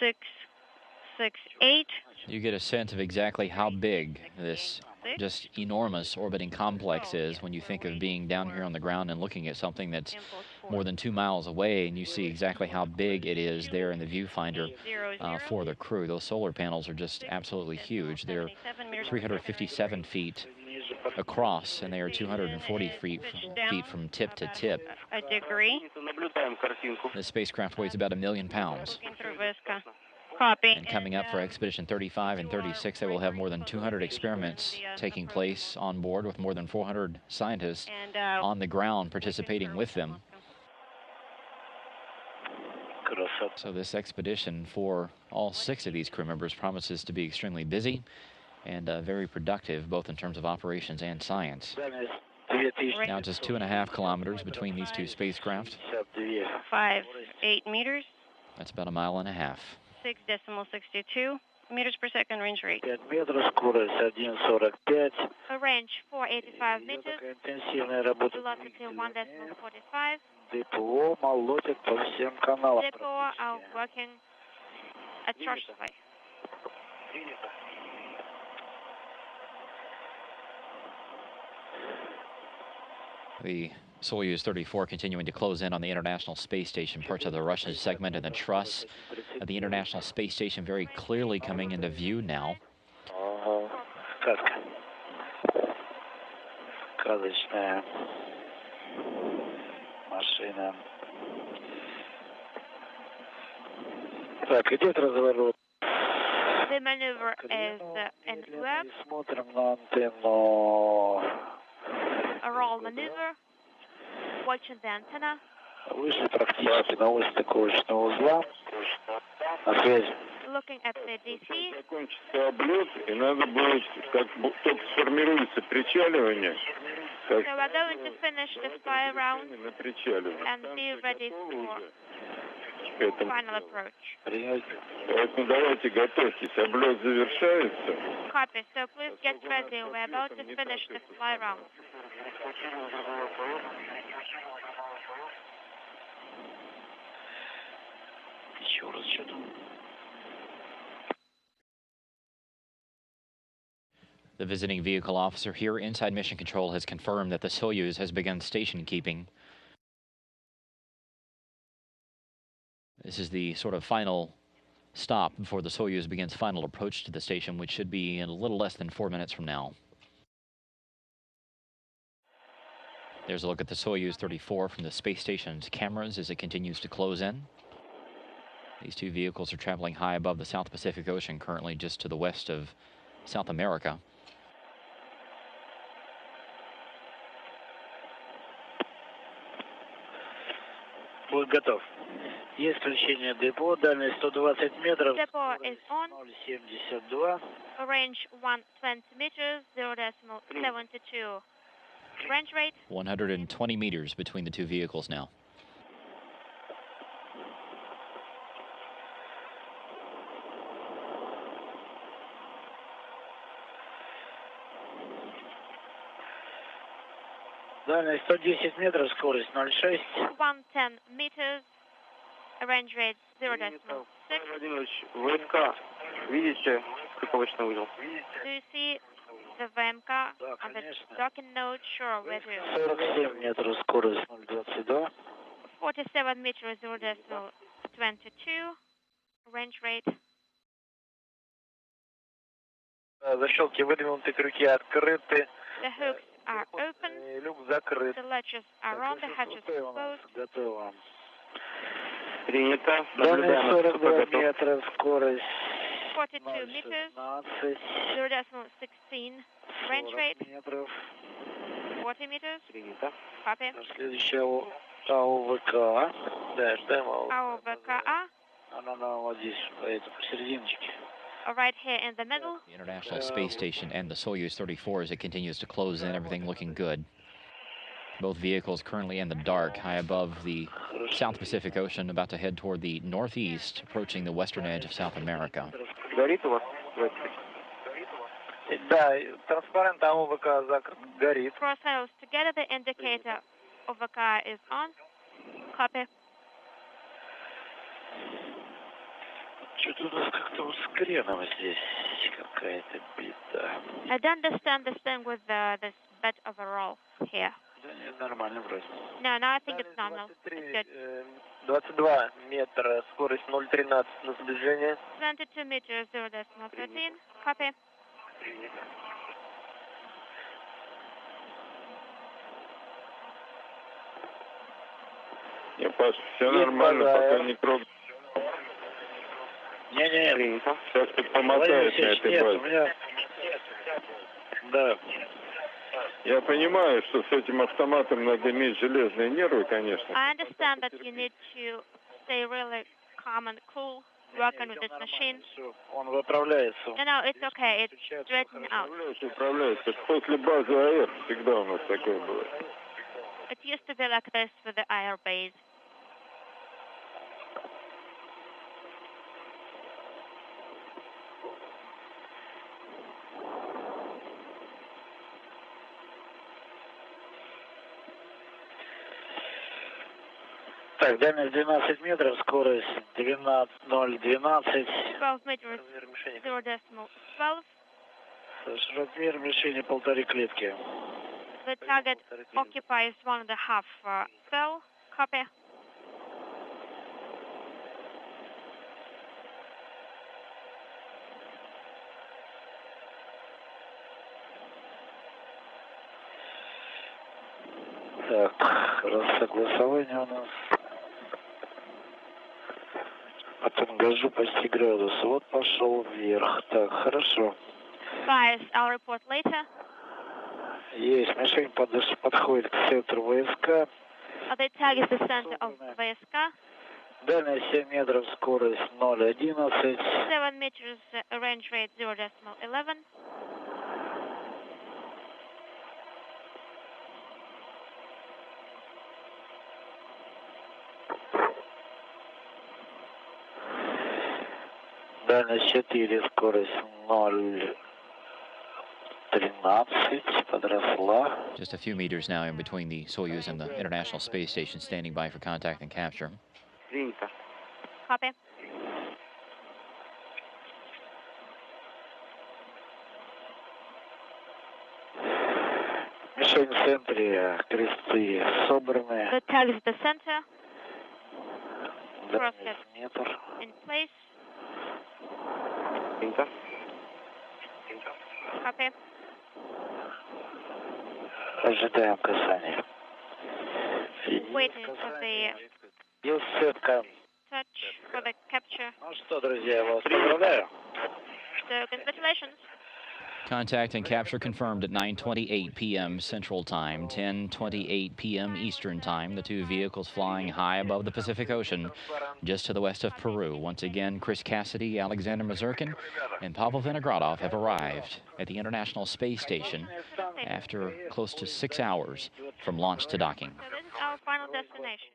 668. You get a sense of exactly how big this just enormous orbiting complex is when you think of being down here on the ground and looking at something that's more than 2 miles away, and you see exactly how big it is there in the viewfinder for the crew. Those solar panels are just absolutely huge. They're 357 feet across, and they are 240 feet from tip to tip. A degree. The spacecraft weighs about 1 million pounds. Copy. And coming up for Expedition 35 and 36, they will have more than 200 experiments taking place on board, with more than 400 scientists on the ground participating with them. So this expedition for all 6 of these crew members promises to be extremely busy and very productive, both in terms of operations and science. Now just 2.5 kilometers between these 2 spacecraft. 58 meters. That's about 1.5 miles. 6.62 meters per second range rate. A range 485 meters. Velocity 1.45. ДПО молотит по всем каналам. Depot are working atrociously. The Soyuz 34 continuing to close in on the International Space Station, parts of the Russian segment and the truss of the International Space Station very clearly coming into view now. Сказочная машина. Так, идет разворот. The maneuver is in web. Смотрим на антенну. A roll maneuver. Watching the antenna. Вышли практически на ось стыковочного узла. На связи. Looking at the DC. Закончится облет, и надо будет, как только сформируется причаливание. So we're going to finish the fly around На причаливание. and be ready for final approach. Поэтому давайте готовьтесь, облет завершается. Copy. So please get ready. We're about to finish the fly around. Еще раз что-то. The visiting vehicle officer here inside Mission Control has confirmed that the Soyuz has begun station keeping. This is the sort of final stop before the Soyuz begins final approach to the station, which should be in a little less than 4 minutes from now. There's a look at the Soyuz 34 from the space station's cameras as it continues to close in. These 2 vehicles are traveling high above the South Pacific Ocean, currently just to the west of South America. Будет готов. Есть включение депо, дальность 120 метров. Depot is on. 0,72. Range 120 meters, 0.72. Range rate 120 meters between the 2 vehicles now. Дальность 110 метров, скорость 0,6. 110 meters, range rate 0.6. Владимирович, ВМК, видите стыковочный узел? Do you see the VMK on the docking node? Sure, we do. 47 метров, скорость 0,22. 47 meters, 0.22. Range rate. Защелки выдвинуты, крюки открыты. The hooks are open. Люк закрыт. The latches are on. The hatches are closed. Готово. Принято. Дальность 42 метра, скорость 42 meters, 0.16. Range rate метров. 40 meters. Принято. Copy. Следующая АОВК. Да, ждем АОВК. Our VKA. Она вот здесь, поэтому посерединочке. Right here in the middle. The International Space Station and the Soyuz 34 as it continues to close in, everything looking good. Both vehicles currently in the dark, high above the South Pacific Ocean, about to head toward the northeast, approaching the western edge of South America. Горит у вас? Да, транспарант АОВК горит. Cross sails together. The indicator of VKA is on. Copy. Что-то у нас как-то с креном здесь какая-то беда. I don't understand this thing with this bed overall here. Да нет, нормально вроде. No, I think it's normal. It's good. 22 метра, скорость 0,13 на сближение. 22 meters, 0.13. Copy. Не, Паш, все нормально, пока не трогай. Не-не, Сейчас ты помотаешь на этой нет, базе. у меня... Да. Я понимаю, что с этим автоматом надо иметь железные нервы, конечно. I understand that you need to stay really calm and cool working with this machine. Он выправляется. No, it's okay. It's straightened out. Управляется. После базы АЭР всегда у нас такое было. It used to be like this with the IR base. Так, дальность 12 метров, скорость 0,12. 12 meters, 0.12. Размер мишени 1,5 клетки. The target occupies 1.5 cell. Copy. Так, раз согласование у нас. По тангажу почти градус. Вот пошел вверх. Так, хорошо. Bias, I'll report later. Есть. Мишень подходит к центру ВСК. The tag is the center of VSK. Дальность 7 метров, скорость 0,11. 7 meters, range rate 0.11. Дальность 4, скорость 0,13, подросла. Just a few meters now in between the Soyuz and the International Space Station, standing by for contact and capture. Принято. Copy. Мишень в центре, кресты собраны. The tag is the center. Дальность Crosshead метр. in place. Принято. Copy. Ожидаем касания. Waiting for the Есть сетка. touch for the capture. Ну что, друзья, я вас поздравляю. So congratulations. Contact and capture confirmed at 9:28 p.m. Central Time, 10:28 p.m. Eastern Time. The two vehicles flying high above the Pacific Ocean, just to the west of Peru. Once again, Chris Cassidy, Alexander Mazurkin, and Pavel Vinogradov have arrived at the International Space Station after close to 6 hours from launch to docking. So this is our final destination.